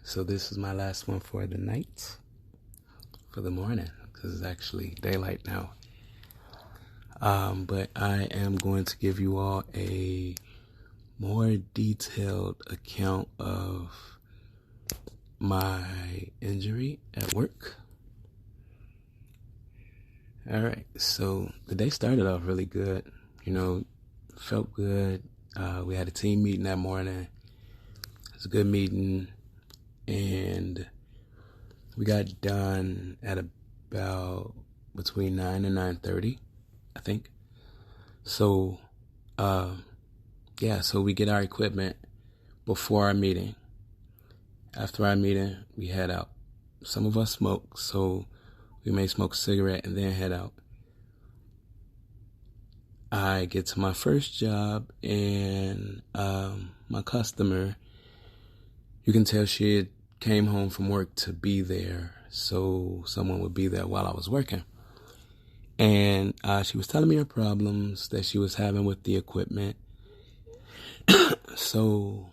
So this is my last one for the night, for the morning, because it's actually daylight now. But I am going to give you all a more detailed account of my injury at work. All right, so the day started off really good. Felt good. We had a team meeting that morning. It was a good meeting, and we got done at about between 9 and 9:30, I think. So, so we get our equipment before our meeting. After our meeting, we head out. Some of us smoke, so we may smoke a cigarette and then head out. I get to my first job, and my customer, you can tell she had came home from work to be there, so someone would be there while I was working. And she was telling me her problems that she was having with the equipment. So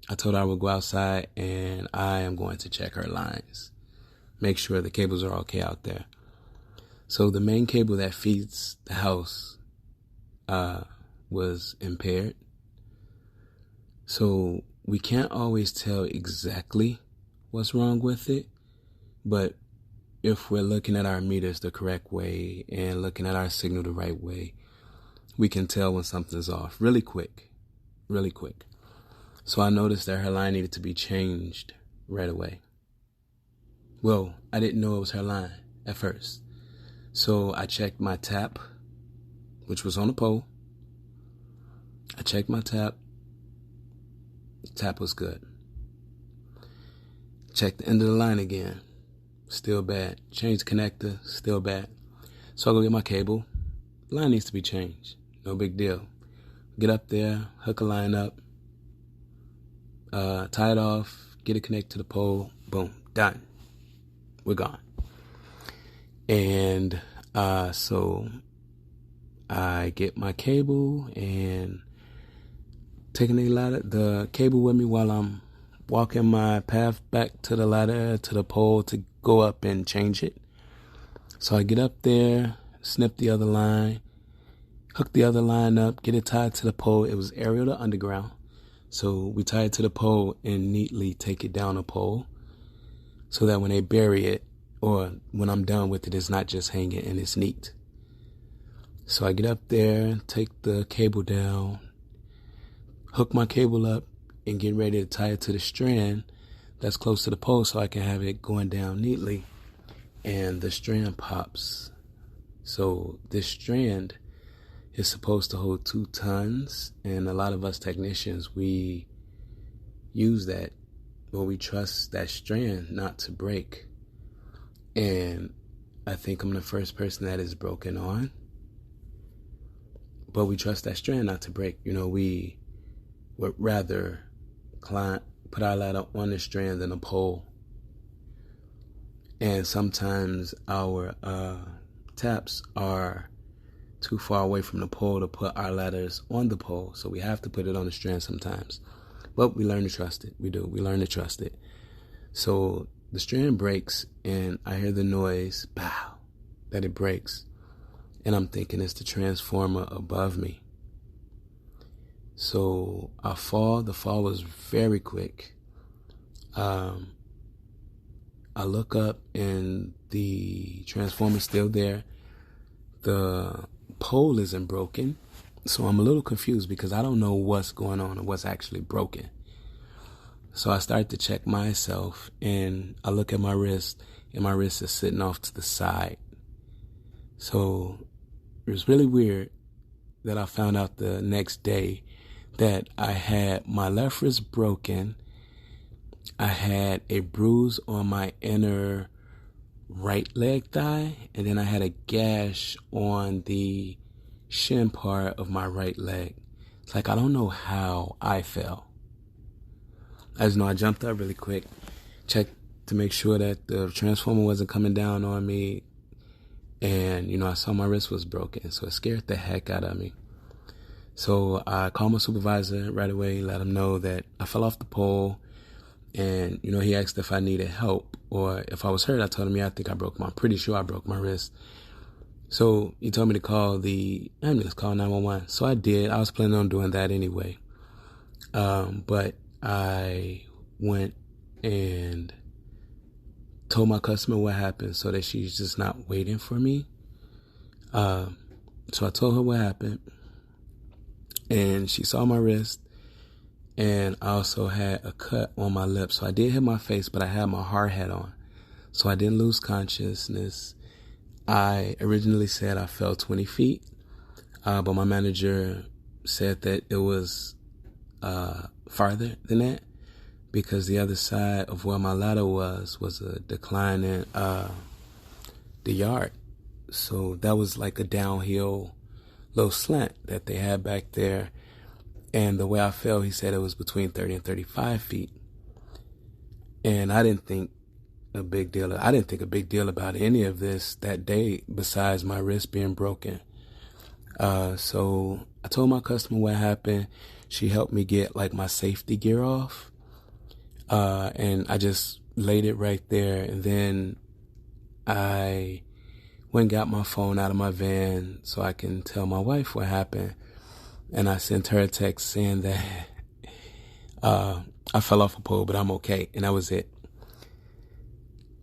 I told her I would go outside and I am going to check her lines, make sure the cables are okay out there. So the main cable that feeds the house was impaired. So we can't always tell exactly what's wrong with it, but if we're looking at our meters the correct way and looking at our signal the right way, we can tell when something's off really quick. So I noticed that her line needed to be changed right away. Well, I didn't know it was her line at first. So I checked my tap, which was on the pole. I checked my tap. The tap was good. Checked the end of the line again. Still bad. Changed the connector. Still bad. So I go get my cable. Line needs to be changed. No big deal. Get up there, hook a line up, tie it off, get it connected to the pole. Boom. Done. We're gone. And so I get my cable and taking the cable with me while I'm walking my path back to the ladder, to the pole to go up and change it. So I get up there, snip the other line, hook the other line up, get it tied to the pole. It was aerial to underground. So we tie it to the pole and neatly take it down the pole so that when they bury it, or when I'm done with it, it's not just hanging and it's neat. So I get up there, take the cable down, hook my cable up, and get ready to tie it to the strand that's close to the pole so I can have it going down neatly. And the strand pops. So this strand is supposed to hold 2 tons, and a lot of us technicians, we use that, or we trust that strand not to break. And I think I'm the first person that is broken on. But we trust that strand not to break. We would rather put our ladder on the strand than a pole. And sometimes our taps are too far away from the pole to put our ladders on the pole. So we have to put it on the strand sometimes. But we learn to trust it. We do. We learn to trust it. So the strand breaks, and I hear the noise, pow, that it breaks. And I'm thinking it's the transformer above me. So I fall. The fall was very quick. I look up, and the transformer's still there. The pole isn't broken. So I'm a little confused because I don't know what's going on or what's actually broken. So I start to check myself, and I look at my wrist, and my wrist is sitting off to the side. So it was really weird that I found out the next day that I had my left wrist broken. I had a bruise on my inner right leg thigh, and then I had a gash on the shin part of my right leg. It's like I don't know how I fell. I just know I jumped up really quick, checked to make sure that the transformer wasn't coming down on me, and I saw my wrist was broken, so it scared the heck out of me. So I called my supervisor right away, let him know that I fell off the pole, And, he asked if I needed help or if I was hurt. I told him, yeah, I'm pretty sure I broke my wrist. So he told me to call the ambulance, call 911. So I did. I was planning on doing that anyway. But I went and told my customer what happened so that she's just not waiting for me. So I told her what happened, and she saw my wrist, and I also had a cut on my lip. So I did hit my face, but I had my hard hat on, so I didn't lose consciousness. I originally said I fell 20 feet, but my manager said that it was farther than that because the other side of where my ladder was a decline in the yard. So that was like a downhill little slant that they had back there. And the way I fell, he said it was between 30 and 35 feet. And I didn't think a big deal about any of this that day besides my wrist being broken. So I told my customer what happened. She helped me get like my safety gear off. And I just laid it right there. And then I went and got my phone out of my van so I can tell my wife what happened. And I sent her a text saying that I fell off a pole, but I'm okay. And that was it.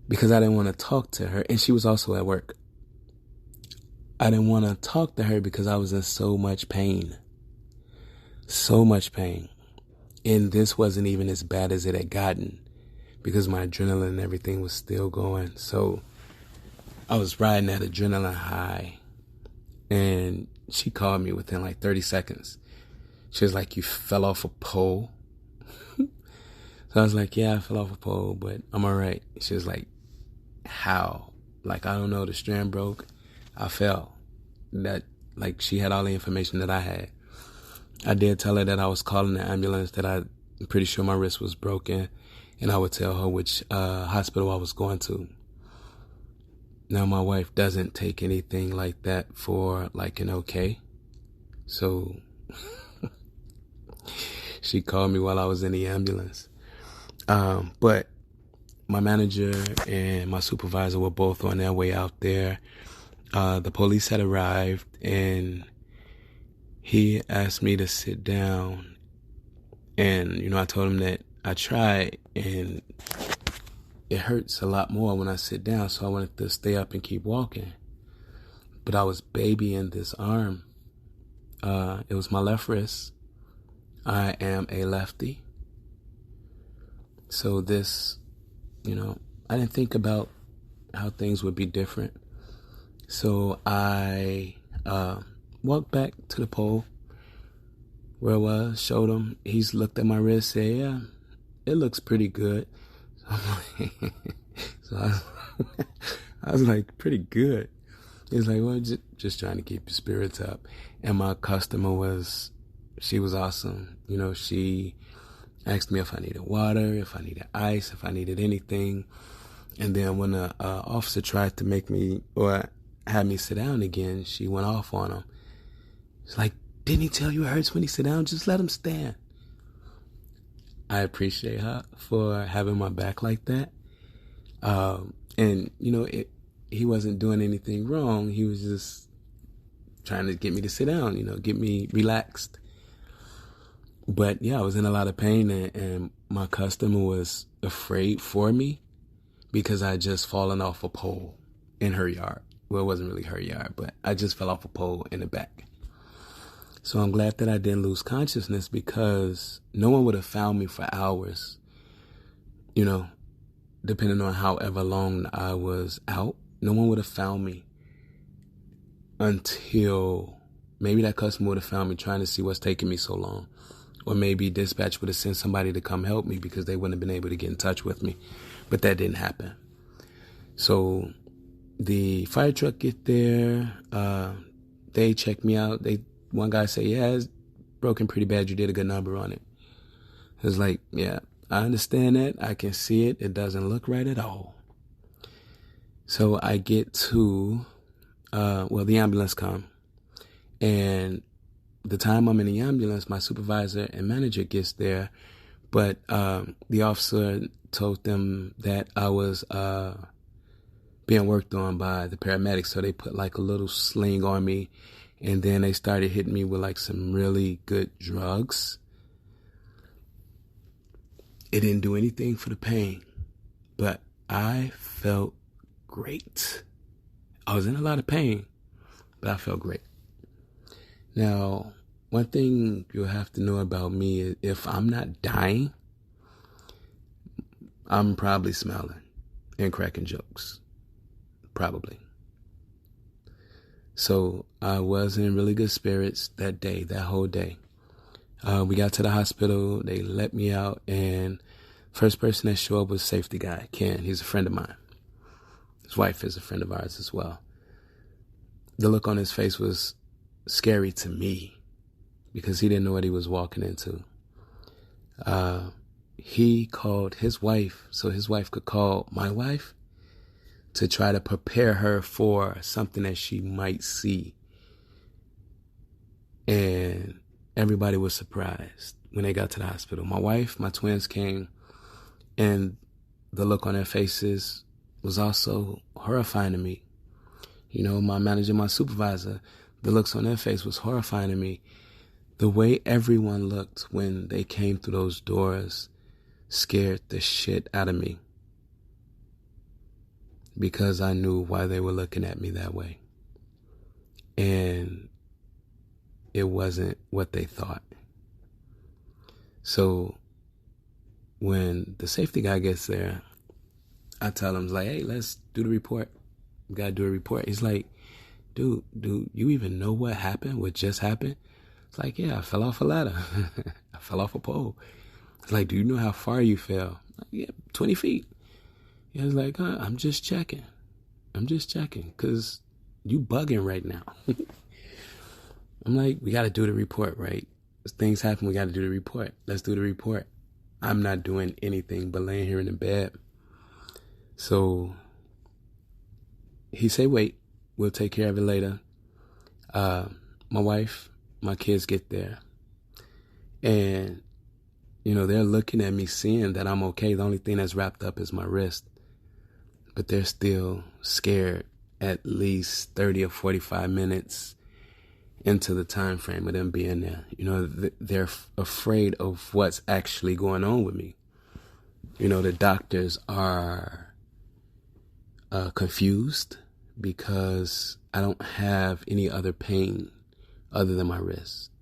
Because I didn't want to talk to her. And she was also at work. I didn't want to talk to her because I was in so much pain. So much pain. And this wasn't even as bad as it had gotten because my adrenaline and everything was still going. So I was riding that adrenaline high, and she called me within like 30 seconds. She was like, "You fell off a pole?" So I was like, "Yeah, I fell off a pole, but I'm all right." She was like, "How?" Like, I don't know, the strand broke. I fell. That, like, she had all the information that I had. I did tell her that I was calling the ambulance, that I'm pretty sure my wrist was broken, and I would tell her which hospital I was going to. Now, my wife doesn't take anything like that for like an okay. So she called me while I was in the ambulance. But my manager and my supervisor were both on their way out there. The police had arrived, and he asked me to sit down. And, I told him that I tried, and it hurts a lot more when I sit down, so I wanted to stay up and keep walking. But I was babying this arm. It was my left wrist. I am a lefty. So this, I didn't think about how things would be different. So I walked back to the pole where I was, showed him. He's looked at my wrist, said, "Yeah, it looks pretty good." I was like, "Pretty good." He was like, "Well, just trying to keep your spirits up." And my customer she was awesome. She asked me if I needed water, if I needed ice, if I needed anything. And then when the officer tried to make me or had me sit down again, she went off on him. She's like, "Didn't he tell you it hurts when he sit down? Just let him stand." I appreciate her for having my back like that. And, he wasn't doing anything wrong. He was just trying to get me to sit down, get me relaxed. But yeah, I was in a lot of pain, and my customer was afraid for me because I had just fallen off a pole in her yard. Well, it wasn't really her yard, but I just fell off a pole in the back. So I'm glad that I didn't lose consciousness because no one would have found me for hours, depending on however long I was out. No one would have found me until maybe that customer would have found me trying to see what's taking me so long. Or maybe dispatch would have sent somebody to come help me because they wouldn't have been able to get in touch with me. But that didn't happen. So the fire truck get there. They check me out. One guy said, "Yeah, it's broken pretty bad. You did a good number on it." I was like, "Yeah, I understand that. I can see it. It doesn't look right at all." So I get to, the ambulance come. And the time I'm in the ambulance, my supervisor and manager gets there But the officer told them that I was being worked on by the paramedics, so they put like a little sling on me, and then they started hitting me with like some really good drugs. It didn't do anything for the pain, but I felt great. I was in a lot of pain, but I felt great. Now, one thing you'll have to know about me is if I'm not dying, I'm probably smiling and cracking jokes. Probably. So I was in really good spirits that day, that whole day. We got to the hospital, they let me out, and first person that showed up was safety guy, Ken. He's a friend of mine. His wife is a friend of ours as well. The look on his face was scary to me because he didn't know what he was walking into. He called his wife so his wife could call my wife to try to prepare her for something that she might see. And everybody was surprised when they got to the hospital. My wife, my twins came, and the look on their faces was also horrifying to me. You know, my manager, my supervisor, the looks on their face was horrifying to me. The way everyone looked when they came through those doors scared the shit out of me, because I knew why they were looking at me that way. And it wasn't what they thought. So when the safety guy gets there, I tell him, like, hey, let's do the report. We got to do a report. He's like, dude, you even know what happened, what just happened? It's like, yeah, I fell off a ladder. I fell off a pole. It's like, do you know how far you fell? Like, yeah, 20 feet. He was like, I'm just checking. I'm just checking because you bugging right now. I'm like, we got to do the report, right? As things happen, we got to do the report. Let's do the report. I'm not doing anything but laying here in the bed. So he said, wait, we'll take care of it later. My wife, my kids get there. And, you know, they're looking at me seeing that I'm okay. The only thing that's wrapped up is my wrist. But they're still scared at least 30 or 45 minutes into the time frame of them being there. You know, they're afraid of what's actually going on with me. You know, the doctors are confused because I don't have any other pain other than my wrist.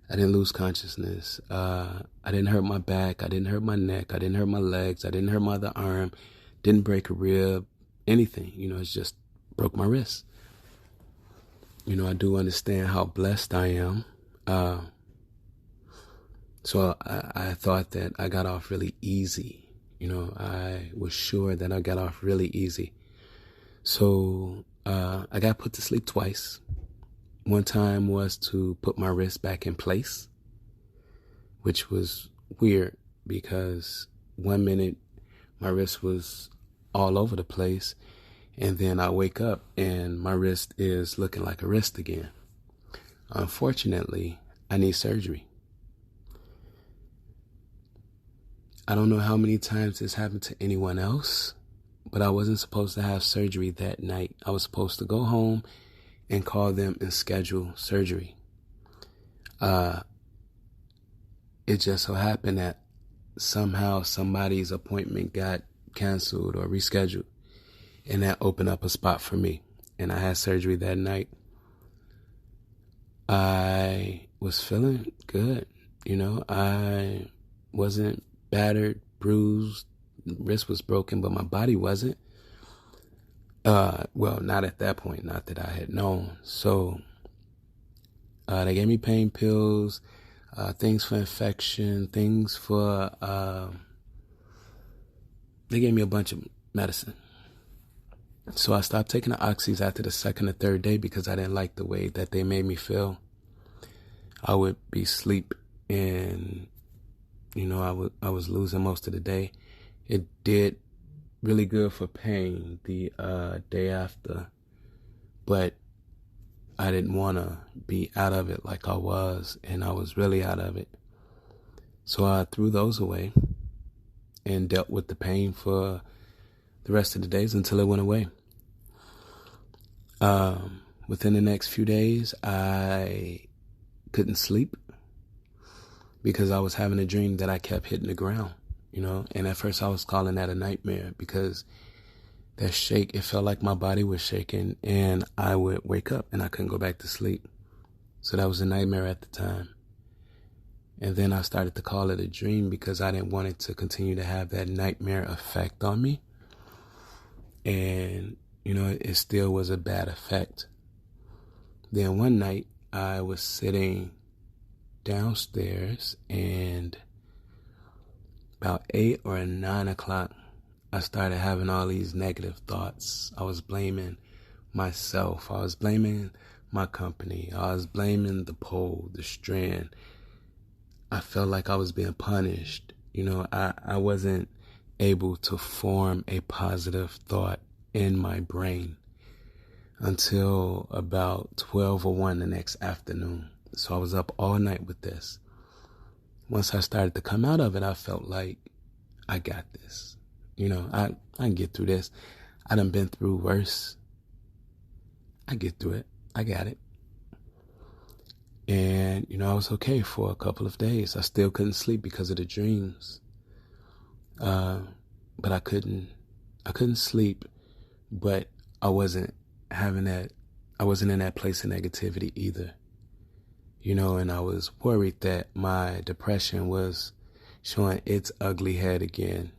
I didn't lose consciousness. I didn't hurt my back. I didn't hurt my neck. I didn't hurt my legs. I didn't hurt my other arm. Didn't break a rib, anything. You know, it's just broke my wrist. You know, I do understand how blessed I am. So I thought that I got off really easy. You know, I was sure that I got off really easy. So I got put to sleep twice. One time was to put my wrist back in place, which was weird because 1 minute my wrist was all over the place, and then I wake up and my wrist is looking like a wrist again. Unfortunately, I need surgery. I don't know how many times this happened to anyone else, but I wasn't supposed to have surgery that night. I was supposed to go home and call them and schedule surgery. It just so happened that somehow somebody's appointment got canceled or rescheduled, and that opened up a spot for me, and I had surgery that night. I was feeling good. You know, I wasn't battered, bruised, wrist was broken, but my body wasn't. Well, not at that point, not that I had known. So they gave me pain pills, things for infection, things for, they gave me a bunch of medicine. So I stopped taking the oxys after the second or third day because I didn't like the way that they made me feel. I would be asleep and, you know, I was losing most of the day. It did really good for pain the day after, but I didn't want to be out of it like I was, and I was really out of it. So I threw those away and dealt with the pain for the rest of the days until it went away. Within the next few days, I couldn't sleep because I was having a dream that I kept hitting the ground, and at first I was calling that a nightmare because that shake, it felt like my body was shaking, and I would wake up and I couldn't go back to sleep. So that was a nightmare at the time. And then I started to call it a dream because I didn't want it to continue to have that nightmare effect on me. And, it still was a bad effect. Then one night I was sitting downstairs, and about 8 or 9 o'clock, I started having all these negative thoughts. I was blaming myself. I was blaming my company. I was blaming the pole, the strand. I felt like I was being punished. I wasn't able to form a positive thought in my brain until about 12 or 1 the next afternoon. So I was up all night with this. Once I started to come out of it, I felt like I got this. I can get through this. I done been through worse. I get through it. I got it. And, I was okay for a couple of days. I still couldn't sleep because of the dreams. But I couldn't sleep, but I wasn't in that place of negativity either. And I was worried that my depression was showing its ugly head again,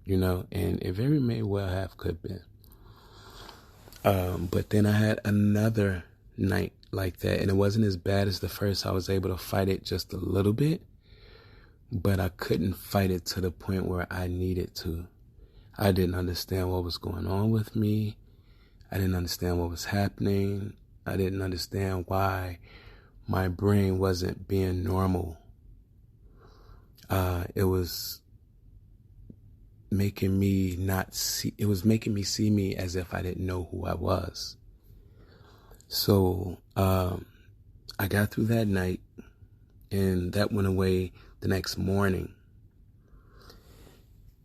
and it very may well have could been. But then I had another night like that, and it wasn't as bad as the first. I was able to fight it just a little bit, but I couldn't fight it to the point where I needed to. I didn't understand what was going on with me. I didn't understand what was happening. I didn't understand why my brain wasn't being normal. It was making me see me as if I didn't know who I was. So I got through that night, and that went away the next morning.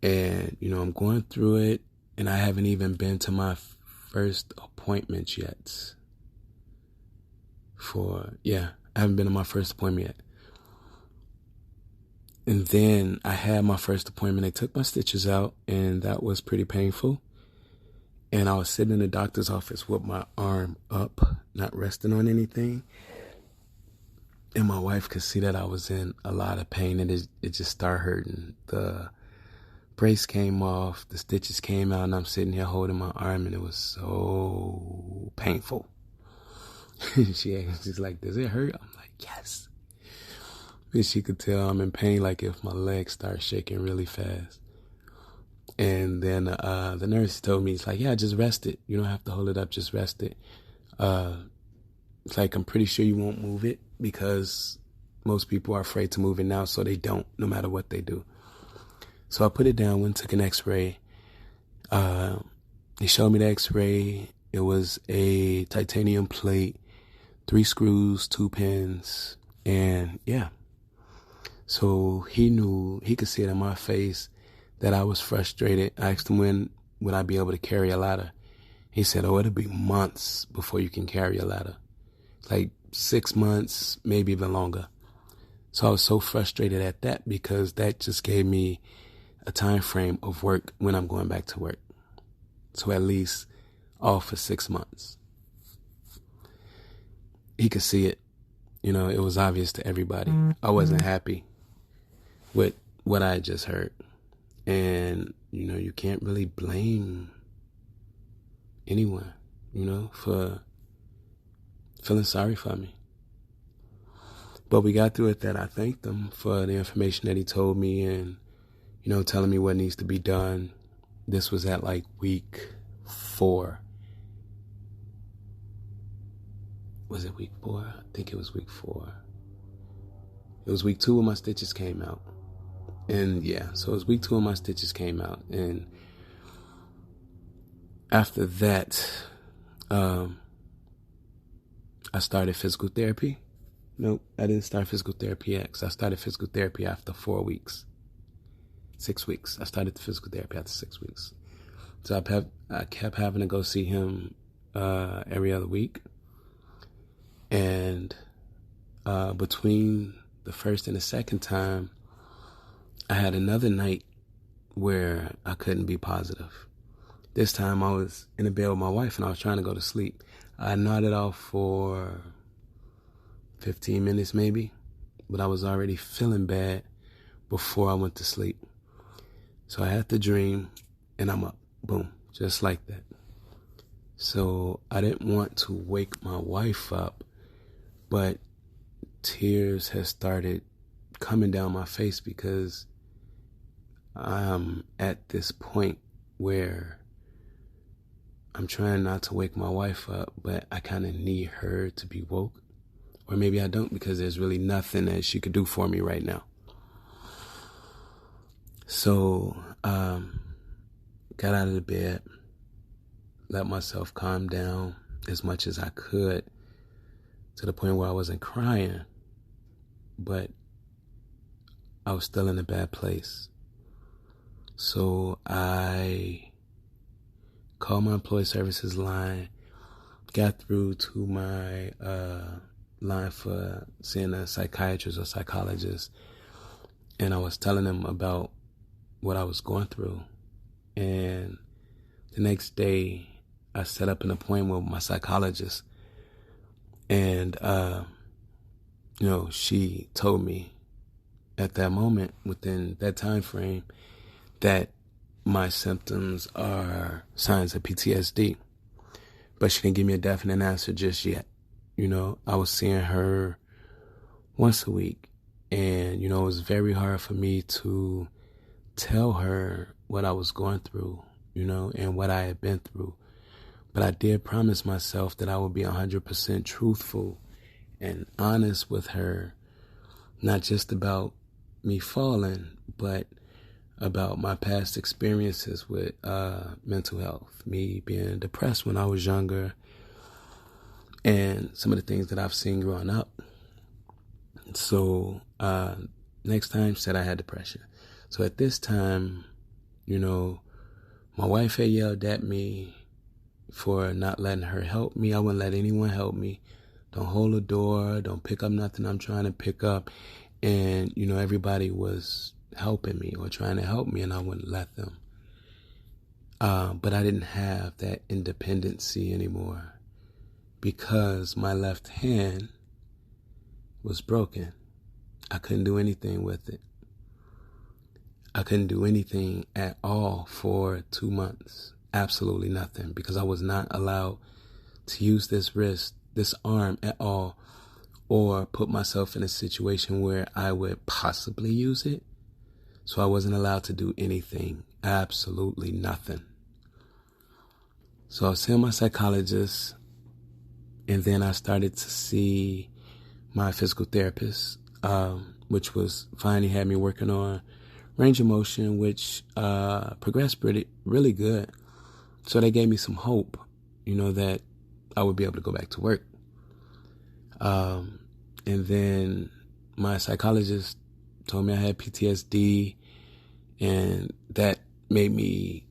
And, I'm going through it, and I haven't even been to my first appointment yet. I haven't been to my first appointment yet. And then I had my first appointment. They took my stitches out, and that was pretty painful. And I was sitting in the doctor's office with my arm up, not resting on anything. And my wife could see that I was in a lot of pain, and it just started hurting. The brace came off, the stitches came out, and I'm sitting here holding my arm, and it was so painful. She's like, "Does it hurt?" I'm like, "Yes." And she could tell I'm in pain, like if my legs start shaking really fast. And then the nurse told me, it's like, "Yeah, just rest it. You don't have to hold it up, just rest it." It's like, I'm pretty sure you won't move it because most people are afraid to move it now, so they don't, no matter what they do. So I put it down, went and took an x-ray. They showed me the x-ray. It was a titanium plate, 3 screws, 2 pins, and yeah. So he could see it in my face that I was frustrated. I asked him when would I be able to carry a ladder. He said, "Oh, it'll be months before you can carry a ladder. Like 6 months, maybe even longer." So I was so frustrated at that because that just gave me a time frame of work when I'm going back to work. So at least off for 6 months. He could see it. It was obvious to everybody. I wasn't happy with what I had just heard. And, you can't really blame anyone, for feeling sorry for me. But we got through it. That I thanked him for the information that he told me and, telling me what needs to be done. This was at like week 4. Was it week 4? I think it was week 4. It was week 2 when my stitches came out. And yeah, so it was week 2 when my stitches came out. And after that, I started physical therapy. Nope, I didn't start physical therapy yet, 'cause I started physical therapy after 6 weeks. I started the physical therapy after 6 weeks. So I kept having to go see him every other week. And between the first and the second time, I had another night where I couldn't be positive. This time I was in the bed with my wife and I was trying to go to sleep. I nodded off for 15 minutes maybe, but I was already feeling bad before I went to sleep. So I had the dream and I'm up, boom, just like that. So I didn't want to wake my wife up, but tears had started coming down my face because I'm at this point where I'm trying not to wake my wife up, but I kind of need her to be woke. Or maybe I don't, because there's really nothing that she could do for me right now. So, got out of the bed, let myself calm down as much as I could, to the point where I wasn't crying, but I was still in a bad place. So I called my employee services line, got through to my line for seeing a psychiatrist or psychologist, and I was telling them about what I was going through. And the next day, I set up an appointment with my psychologist, and she told me at that moment, within that time frame, that my symptoms are signs of PTSD. But she didn't give me a definite answer just yet. I was seeing her once a week, and, it was very hard for me to tell her what I was going through, and what I had been through. But I did promise myself that I would be 100% truthful and honest with her, not just about me falling, but about my past experiences with mental health, me being depressed when I was younger, and some of the things that I've seen growing up. So next time, she said I had depression. So at this time, my wife had yelled at me for not letting her help me. I wouldn't let anyone help me. Don't hold the door. Don't pick up nothing I'm trying to pick up. And, everybody was helping me or trying to help me, and I wouldn't let them. But I didn't have that independency anymore because my left hand was broken. I couldn't do anything with it. I couldn't do anything at all for 2 months. Absolutely nothing, because I was not allowed to use this arm at all, or put myself in a situation where I would possibly use it. So I wasn't allowed to do anything, absolutely nothing. So I was seeing my psychologist, and then I started to see my physical therapist, which was fine. He had me working on range of motion, which progressed really good. So they gave me some hope, that I would be able to go back to work. And then my psychologist told me I had PTSD, and that made me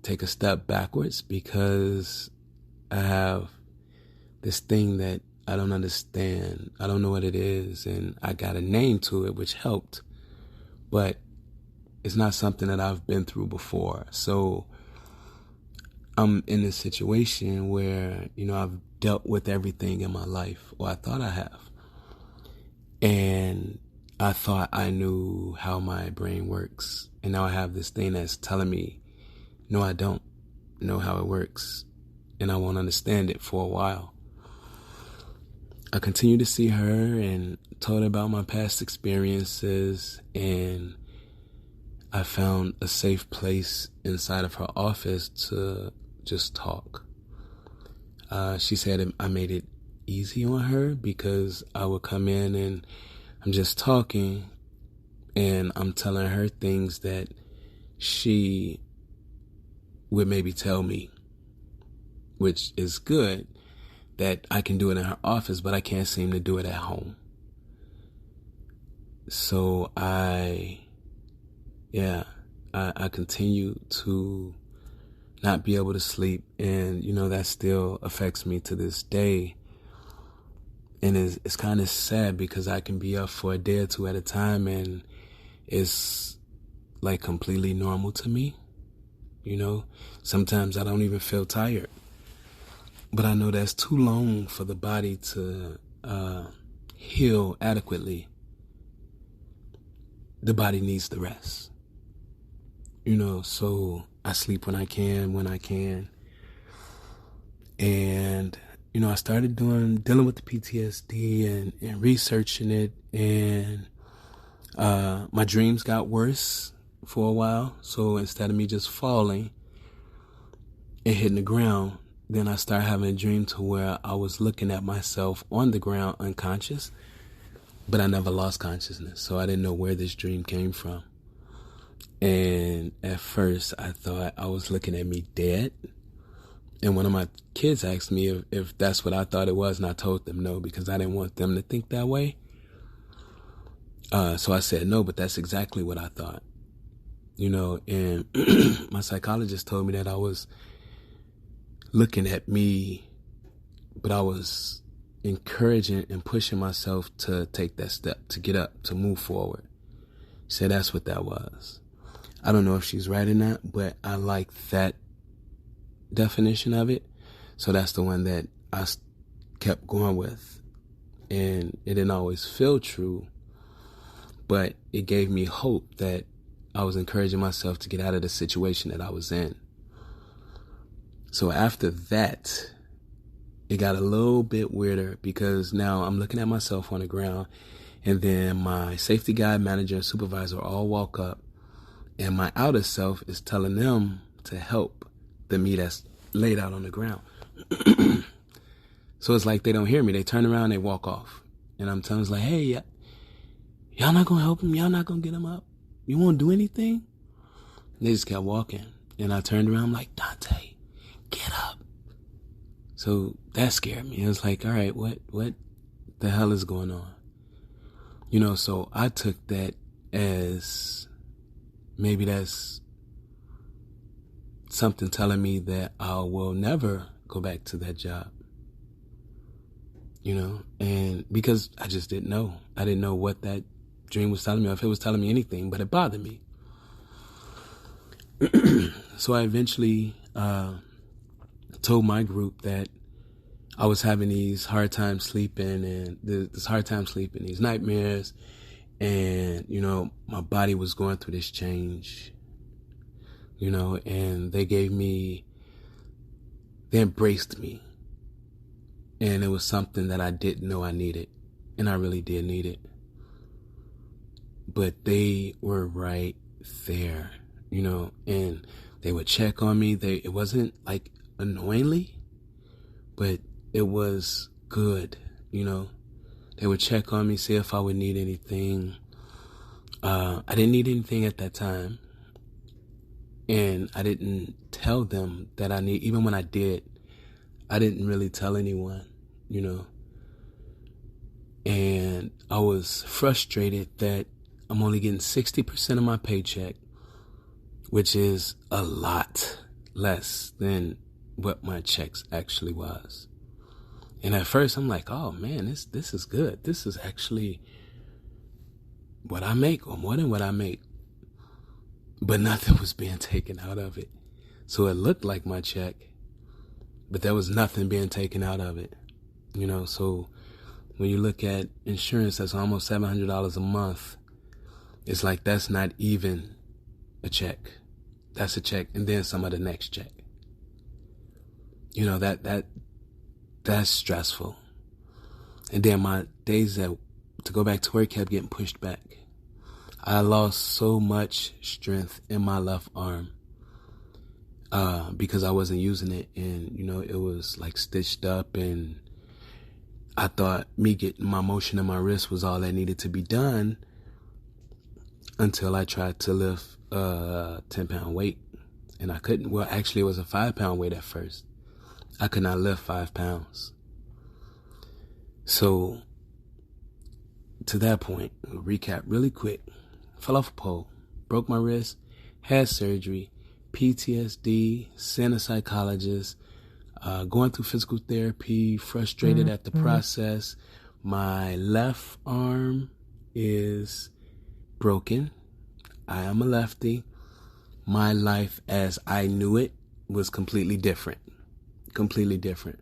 take a step backwards, because I have this thing that I don't understand. I don't know what it is, and I got a name to it, which helped, but it's not something that I've been through before. So I'm in a situation where, I've dealt with everything in my life, or I thought I have. And I thought I knew how my brain works. And now I have this thing that's telling me, no, I don't know how it works. And I won't understand it for a while. I continued to see her and told her about my past experiences, and I found a safe place inside of her office to just talk. She said I made it easy on her, because I would come in and I'm just talking and I'm telling her things that she would maybe tell me, which is good that I can do it in her office, but I can't seem to do it at home. So I continue to not be able to sleep, and that still affects me to this day. And it's kind of sad because I can be up for a day or two at a time and it's like completely normal to me. Sometimes I don't even feel tired, but I know that's too long for the body to heal adequately. The body needs the rest, so I sleep when I can. And I started dealing with the PTSD and researching it, and my dreams got worse for a while. So instead of me just falling and hitting the ground, then I started having a dream to where I was looking at myself on the ground unconscious, but I never lost consciousness. So I didn't know where this dream came from. And at first I thought I was looking at me dead. And one of my kids asked me if that's what I thought it was, and I told them no, because I didn't want them to think that way. So I said no, but that's exactly what I thought. And my psychologist told me that I was looking at me, but I was encouraging and pushing myself to take that step, to get up, to move forward. She said that's what that was. I don't know if she's right in that, but I like that definition of it. So that's the one that I kept going with. And it didn't always feel true, but it gave me hope that I was encouraging myself to get out of the situation that I was in. So after that, it got a little bit weirder because now I'm looking at myself on the ground, and then my safety guy, manager, and supervisor all walk up, and my outer self is telling them to help the me that's laid out on the ground. So it's like they don't hear me. They turn around, they walk off. And I'm telling them, like, hey, y'all not going to help him? Y'all not going to get him up? You won't do anything? And they just kept walking. And I turned around, I'm like, Dante, get up. So that scared me. It was like, all right, what the hell is going on? So I took that as maybe that's something telling me that I will never go back to that job. And because I just didn't know. I didn't know what that dream was telling me, or if it was telling me anything, but it bothered me. So I eventually told my group that I was having these hard times sleeping, and this hard time sleeping, these nightmares, and, my body was going through this change, and they embraced me. And it was something that I didn't know I needed, and I really did need it. But they were right there, and they would check on me. It wasn't like annoyingly, but it was good, They would check on me, see if I would need anything. I didn't need anything at that time. And I didn't tell them that even when I did, I didn't really tell anyone, And I was frustrated that I'm only getting 60% of my paycheck, which is a lot less than what my checks actually was. And at first I'm like, oh man, this is good. This is actually what I make, or more than what I make. But nothing was being taken out of it. So it looked like my check, but there was nothing being taken out of it. So when you look at insurance, that's almost $700 a month. It's like that's not even a check. That's a check, and then some of the next check. That's stressful. And then my days to go back to work kept getting pushed back. I lost so much strength in my left arm because I wasn't using it, and it was like stitched up, and I thought me getting my motion in my wrist was all that needed to be done until I tried to lift a 10-pound weight, and I couldn't. Well, actually, it was a 5-pound weight at first. I could not lift 5 pounds. So to that point, we'll recap really quick. Fell off a pole, broke my wrist, had surgery, PTSD, seeing a psychologist, going through physical therapy, frustrated at the process. My left arm is broken. I am a lefty. My life as I knew it was completely different. Completely different.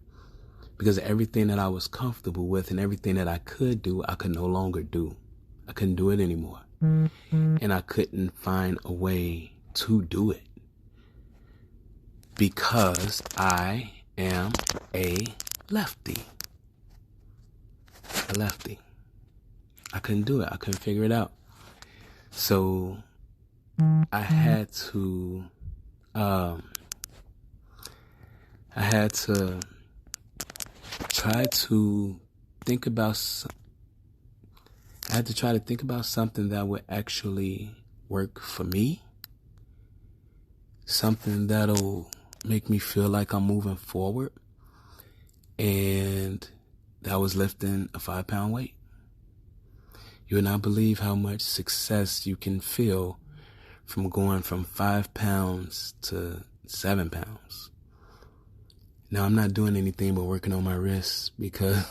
Because everything that I was comfortable with and everything that I could do, I could no longer do. I couldn't do it anymore. And I couldn't find a way to do it. Because I am a lefty. A lefty. I couldn't do it. I couldn't figure it out. So I had to try to think about something that would actually work for me. Something that'll make me feel like I'm moving forward. And that was lifting a 5-pound weight. You would not believe how much success you can feel from going from 5 pounds to 7 pounds. Now, I'm not doing anything but working on my wrists because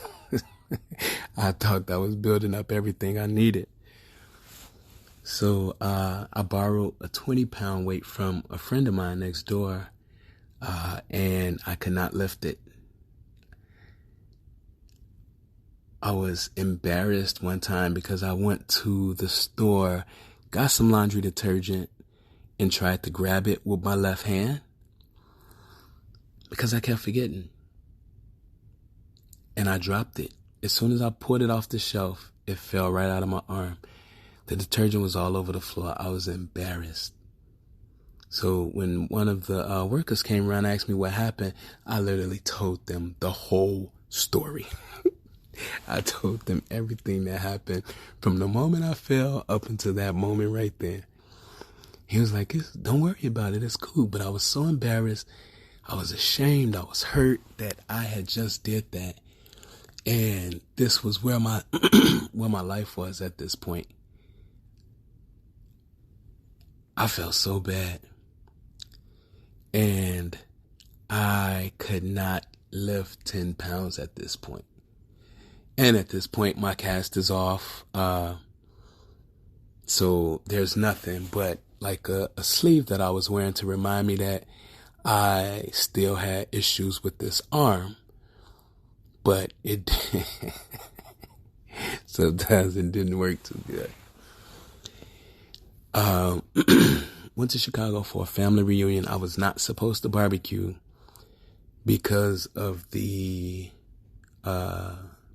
I thought that was building up everything I needed. So I borrowed a 20-pound weight from a friend of mine next door, and I could not lift it. I was embarrassed one time because I went to the store, got some laundry detergent, and tried to grab it with my left hand because I kept forgetting. And I dropped it. As soon as I pulled it off the shelf, it fell right out of my arm. The detergent was all over the floor. I was embarrassed. So when one of the workers came around and asked me what happened, I literally told them the whole story. I told them everything that happened from the moment I fell up until that moment right there. He was like, don't worry about it. It's cool. But I was so embarrassed. I was ashamed. I was hurt that I had just did that. And this was where my where my life was at this point. I felt so bad. And I could not lift 10 pounds at this point. And at this point, my cast is off. So there's nothing but like a sleeve that I was wearing to remind me that I still had issues with this arm. But it sometimes it didn't work too good. Went to Chicago for a family reunion. I was not supposed to barbecue because of the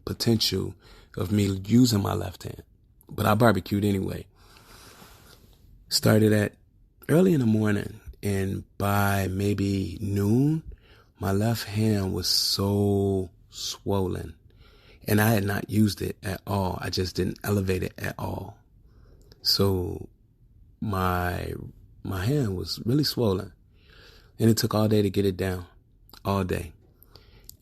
potential of me using my left hand. But I barbecued anyway. Started at early in the morning, and by maybe noon, my left hand was so swollen. And I had not used it at all. I just didn't elevate it at all. So my hand was really swollen. And it took all day to get it down. All day.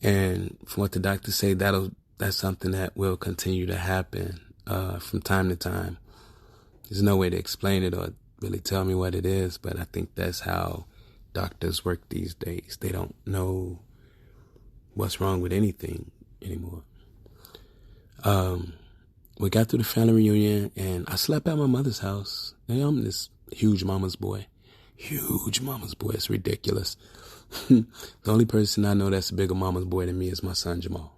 And from what the doctors say, that's something that will continue to happen from time to time. There's no way to explain it or really tell me what it is, but I think that's how doctors work these days. They don't know what's wrong with anything anymore. We got through the family reunion, and I slept at my mother's house. And I'm this huge mama's boy. Huge mama's boy. It's ridiculous. The only person I know that's a bigger mama's boy than me is my son, Jamal.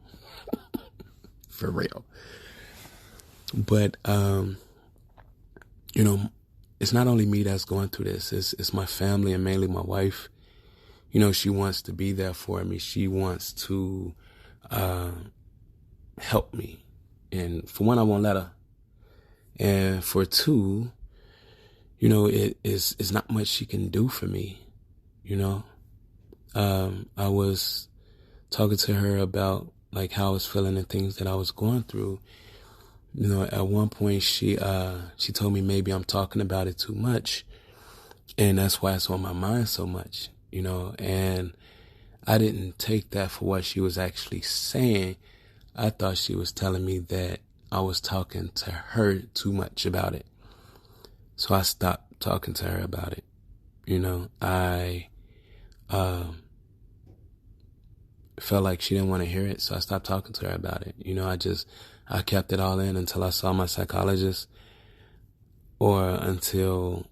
For real. But, it's not only me that's going through this. It's my family and mainly my wife. She wants to be there for me. She wants to help me. And for one, I won't let her. And for two, it's not much she can do for me. I was talking to her about like how I was feeling and things that I was going through. At one point she told me maybe I'm talking about it too much, and that's why it's on my mind so much, and I didn't take that for what she was actually saying. I thought she was telling me that I was talking to her too much about it. So I stopped talking to her about it. I felt like she didn't want to hear it, so I stopped talking to her about it. I kept it all in until I saw my psychologist, or until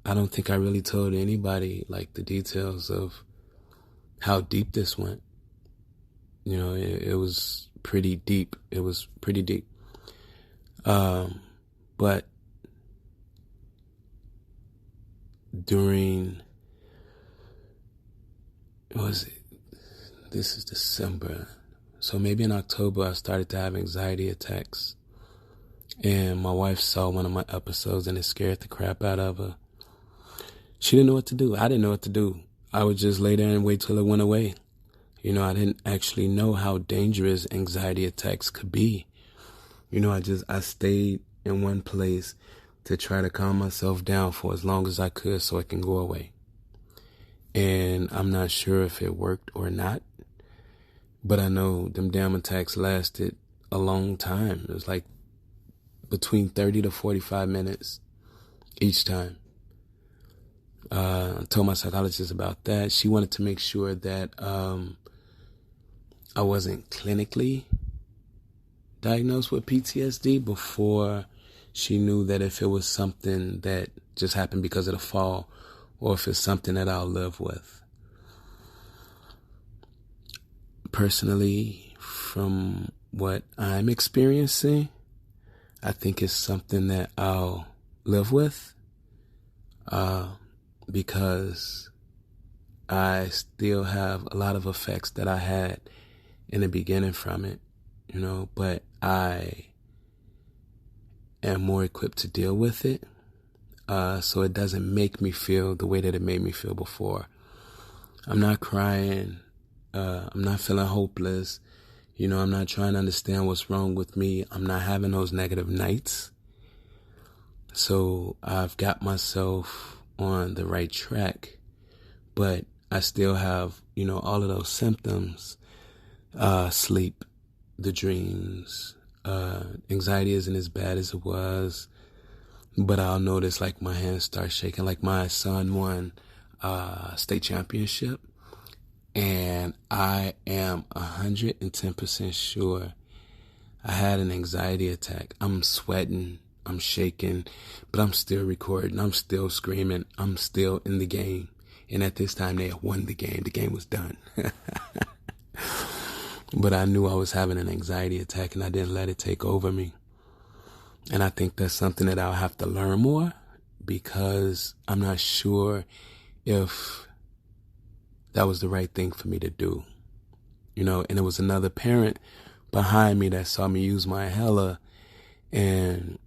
I don't think I really told anybody like the details of how deep this went. It was pretty deep. It was pretty deep. But during, this is December. So maybe in October, I started to have anxiety attacks. And my wife saw one of my episodes and it scared the crap out of her. She didn't know what to do. I didn't know what to do. I would just lay there and wait till it went away. I didn't actually know how dangerous anxiety attacks could be. I stayed in one place to try to calm myself down for as long as I could so it can go away. And I'm not sure if it worked or not, but I know them damn attacks lasted a long time. It was like between 30 to 45 minutes each time. I told my psychologist about that. She wanted to make sure that I wasn't clinically diagnosed with PTSD before she knew that if it was something that just happened because of the fall or if it's something that I'll live with. Personally, from what I'm experiencing, I think it's something that I'll live with because I still have a lot of effects that I had in the beginning from it, but I am more equipped to deal with it. So it doesn't make me feel the way that it made me feel before. I'm not crying. I'm not feeling hopeless. I'm not trying to understand what's wrong with me. I'm not having those negative nights. So I've got myself on the right track, but I still have, all of those symptoms. Sleep, the dreams, anxiety isn't as bad as it was, but I'll notice like my hands start shaking. Like my son won state championship, and I am 110% sure I had an anxiety attack. I'm sweating, I'm shaking, but I'm still recording, I'm still screaming, I'm still in the game. And at this time they had won the game. The game was done. But I knew I was having an anxiety attack and I didn't let it take over me. And I think that's something that I'll have to learn more, because I'm not sure if that was the right thing for me to do. And it was another parent behind me that saw me use my inhaler, and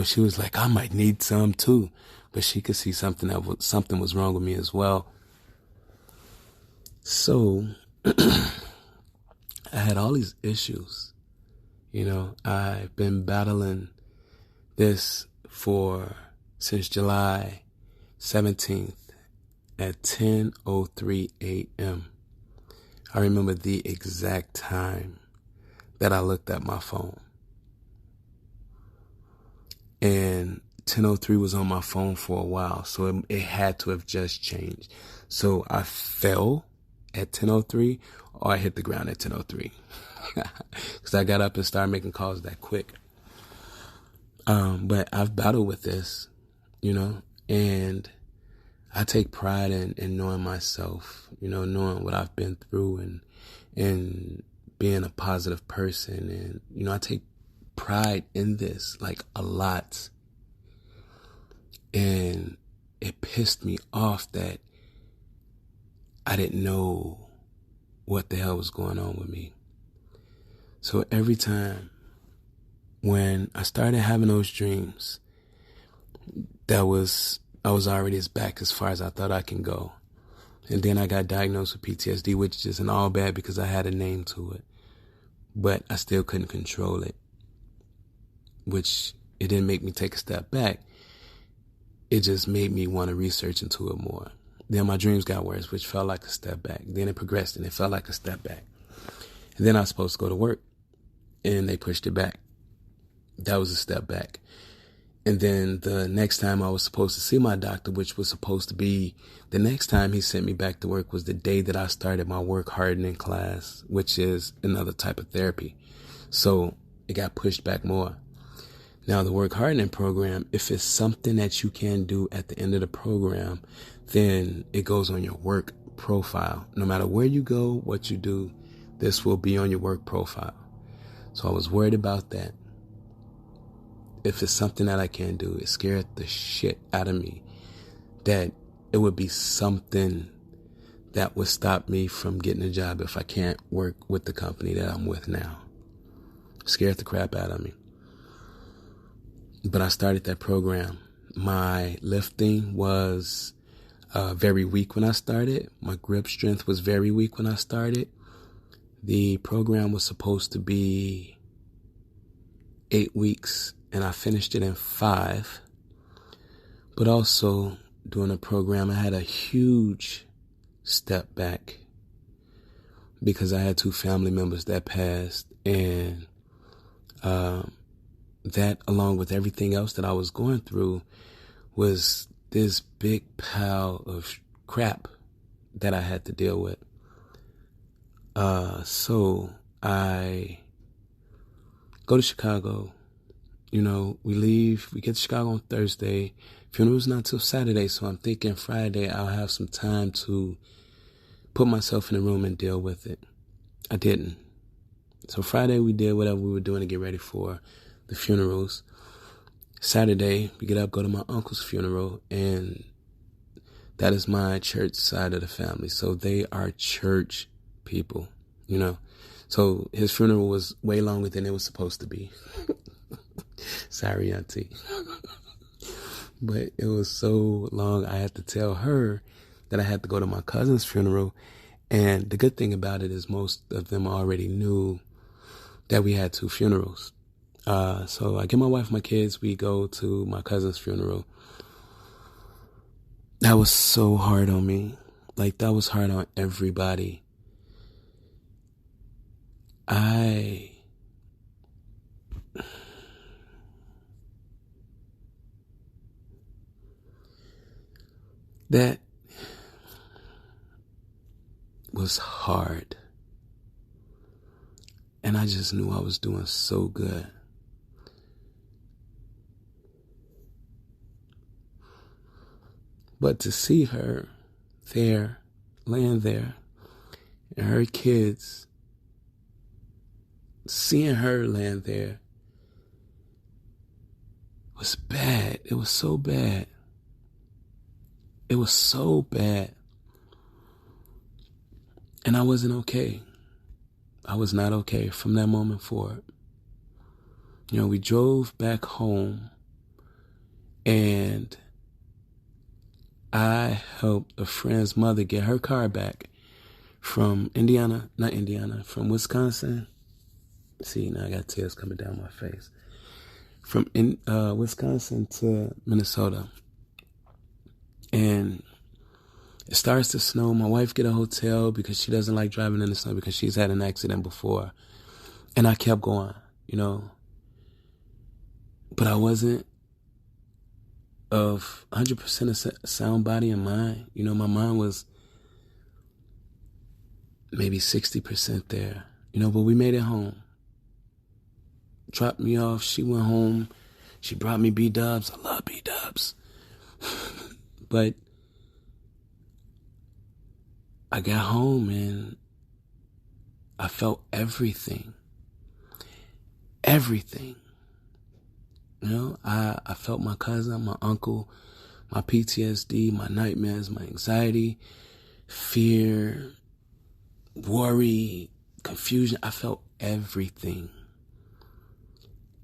she was like, I might need some too, but she could see something was wrong with me as well. So I had all these issues. I've been battling this since July 17th at 10:03 a.m. I remember the exact time that I looked at my phone. And 10:03 was on my phone for a while, so it had to have just changed. So I fell at 10:03, or I hit the ground at 10:03, because I got up and started making calls that quick. But I've battled with this, and I take pride in knowing myself, knowing what I've been through and being a positive person. And, I take pride in this, like, a lot. And it pissed me off that I didn't know what the hell was going on with me. So every time when I started having those dreams, I was already as back as far as I thought I can go. And then I got diagnosed with PTSD, which isn't all bad because I had a name to it. But I still couldn't control it, which it didn't make me take a step back. It just made me want to research into it more. Then my dreams got worse, which felt like a step back. Then it progressed and it felt like a step back. And then I was supposed to go to work and they pushed it back. That was a step back. And then the next time I was supposed to see my doctor, which was supposed to be the next time he sent me back to work, was the day that I started my work hardening class, which is another type of therapy. So it got pushed back more. Now, the work hardening program, if it's something that you can do at the end of the program, then it goes on your work profile. No matter where you go, what you do, this will be on your work profile. So I was worried about that. If it's something that I can do, it scared the shit out of me that it would be something that would stop me from getting a job if I can't work with the company that I'm with now. Scared the crap out of me. But I started that program. My lifting was very weak when I started. My grip strength was very weak when I started. The program was supposed to be 8 weeks, and I finished it in 5. But also, during the program, I had a huge step back because I had 2 family members that passed, and that, along with everything else that I was going through, was this big pile of crap that I had to deal with. So I go to Chicago. You know, we get to Chicago on Thursday. Funeral's not till Saturday, so I'm thinking Friday I'll have some time to put myself in a room and deal with it. I didn't. So Friday we did whatever we were doing to get ready for the funerals. Saturday we get up, go to my uncle's funeral, and that is my church side of the family. So they are church people, you know. So his funeral was way longer than it was supposed to be. Sorry, Auntie. But it was so long, I had to tell her that I had to go to my cousin's funeral. And the good thing about it is most of them already knew that we had 2 funerals. So I get my wife and my kids, we go to my cousin's funeral. That was so hard on me. Like, that was hard on everybody. That was hard. And I just knew I was doing so good. But to see her there, laying there, and her kids, seeing her laying there was bad. It was so bad. It was so bad. And I wasn't okay. I was not okay from that moment forward. You know, we drove back home, and I helped a friend's mother get her car back from from Wisconsin. See, now I got tears coming down my face. From Wisconsin to Minnesota. And it starts to snow. My wife get a hotel because she doesn't like driving in the snow because she's had an accident before. And I kept going, you know. But I wasn't of 100% a sound body and mind. You know, my mind was maybe 60% there. You know, but we made it home. Dropped me off. She went home. She brought me B-dubs. I love B-dubs. But I got home and I felt everything. Everything. You know, I felt my cousin, my uncle, my PTSD, my nightmares, my anxiety, fear, worry, confusion. I felt everything.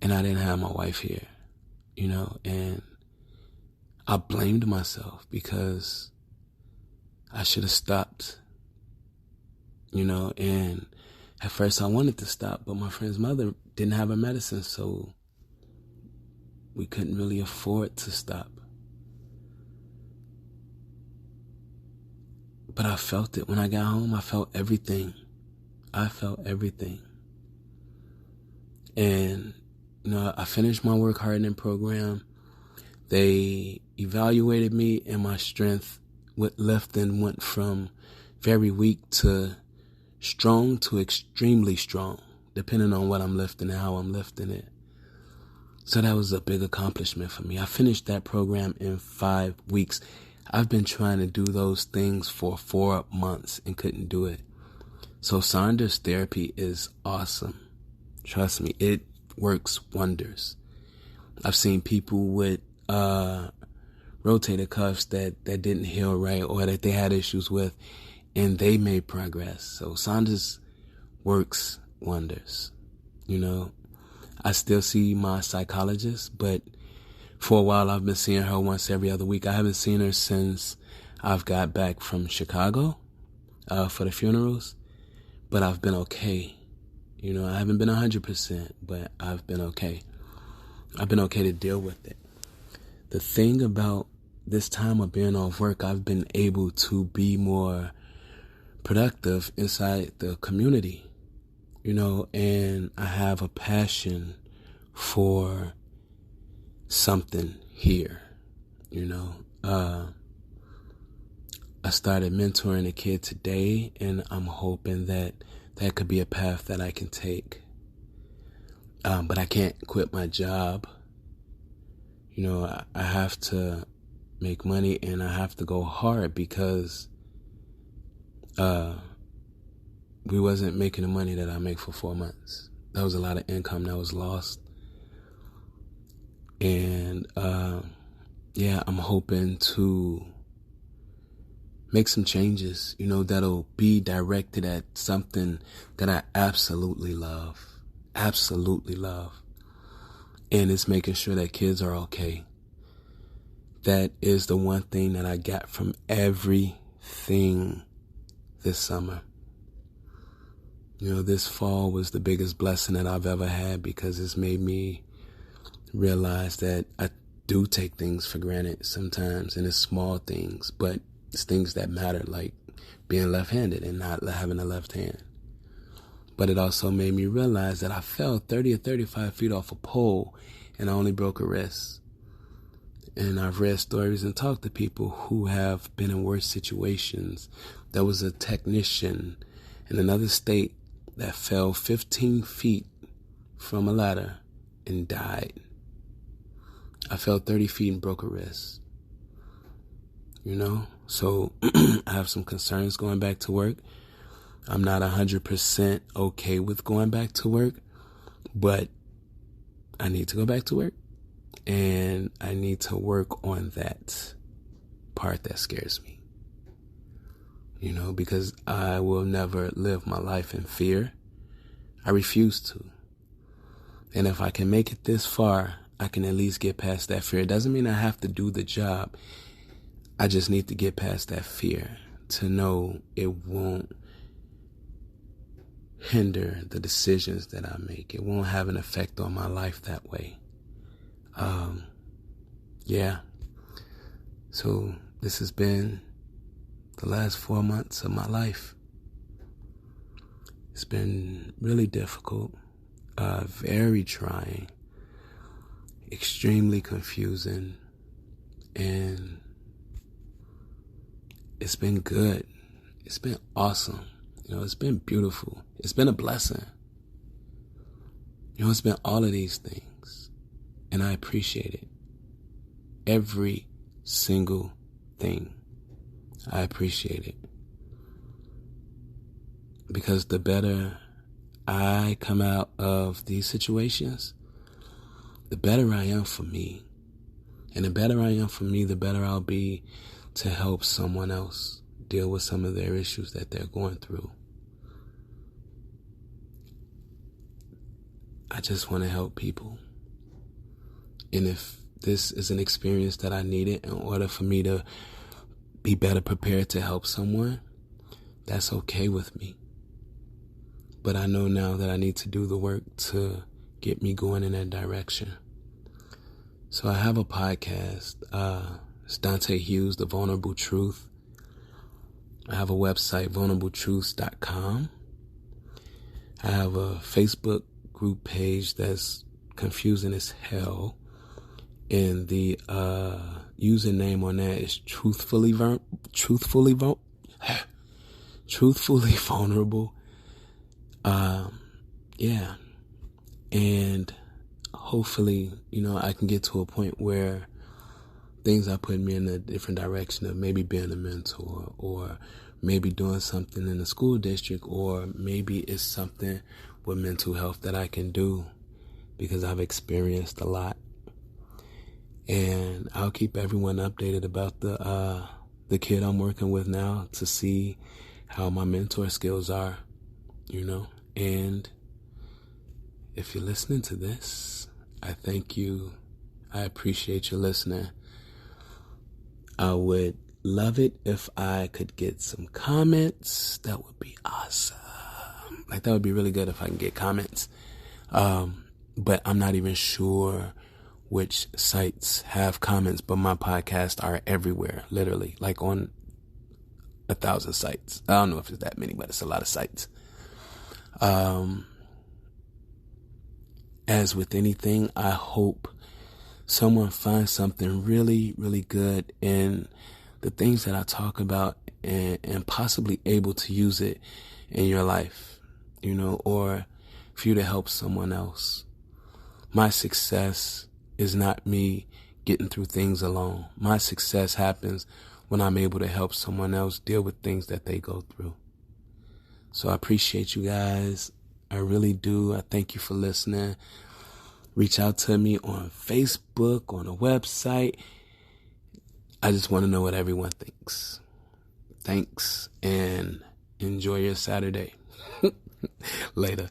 And I didn't have my wife here, you know, and I blamed myself because I should have stopped, you know, and at first I wanted to stop, but my friend's mother didn't have her medicine, so we couldn't really afford to stop. But I felt it when I got home. I felt everything. I felt everything. And I finished my work hardening program. They evaluated me, and my strength with lifting went from very weak to strong to extremely strong, depending on what I'm lifting and how I'm lifting it. So that was a big accomplishment for me. I finished that program in 5 weeks. I've been trying to do those things for 4 months and couldn't do it. So Saunders therapy is awesome. Trust me, it works wonders. I've seen people with rotator cuffs that didn't heal right or that they had issues with, and they made progress. So Saunders works wonders. I still see my psychologist, but for a while I've been seeing her once every other week. I haven't seen her since I've got back from Chicago for the funerals, but I've been okay. I haven't been 100%, but I've been okay. I've been okay to deal with it. The thing about this time of being off work, I've been able to be more productive inside the community, and I have a passion for something here, I started mentoring a kid today, and I'm hoping that could be a path that I can take. But I can't quit my job. I have to make money, and I have to go hard because we wasn't making the money that I make for 4 months. That was a lot of income that was lost. And I'm hoping to make some changes, that'll be directed at something that I absolutely love. Absolutely love. And it's making sure that kids are okay. That is the one thing that I got from everything this summer. This fall was the biggest blessing that I've ever had because it's made me realize that I do take things for granted sometimes, and it's small things, but it's things that matter, like being left-handed and not having a left hand. But it also made me realize that I fell 30 or 35 feet off a pole and I only broke a wrist. And I've read stories and talked to people who have been in worse situations. There was a technician in another state that fell 15 feet from a ladder and died. I fell 30 feet and broke a wrist. So I have some concerns going back to work. I'm not 100% okay with going back to work, but I need to go back to work, and I need to work on that part that scares me. Because I will never live my life in fear. I refuse to. And if I can make it this far, I can at least get past that fear. It doesn't mean I have to do the job. I just need to get past that fear to know it won't hinder the decisions that I make. It won't have an effect on my life that way. So this has been the last 4 months of my life. It's been really difficult, very trying, extremely confusing, and it's been good. It's been awesome. It's been beautiful. It's been a blessing. It's been all of these things, and I appreciate it. Every single thing. I appreciate it. Because the better I come out of these situations, the better I am for me. And the better I am for me, the better I'll be to help someone else deal with some of their issues that they're going through. I just want to help people. And if this is an experience that I needed in order for me to be better prepared to help someone, that's okay with me. But I know now that I need to do the work to get me going in that direction. So I have a podcast. It's Dante Hughes, The Vulnerable Truth. I have a website, vulnerabletruths.com. I have a Facebook group page that's confusing as hell. And the username on that is truthfully vulnerable. Yeah. And hopefully, I can get to a point where things are putting me in a different direction of maybe being a mentor, or maybe doing something in the school district, or maybe it's something with mental health that I can do, because I've experienced a lot. And I'll keep everyone updated about the kid I'm working with now, to see how my mentor skills are, And if you're listening to this, I thank you. I appreciate you listening. I would love it if I could get some comments. That would be awesome. That would be really good if I can get comments. But I'm not even sure which sites have comments, but my podcasts are everywhere, literally, like on 1,000 sites. I don't know if it's that many, but it's a lot of sites. As with anything, I hope someone finds something really, really good in the things that I talk about, and possibly able to use it in your life, or for you to help someone else. My success is not me getting through things alone. My success happens when I'm able to help someone else deal with things that they go through. So I appreciate you guys. I really do. I thank you for listening. Reach out to me on Facebook, on the website. I just want to know what everyone thinks. Thanks, and enjoy your Saturday. Later.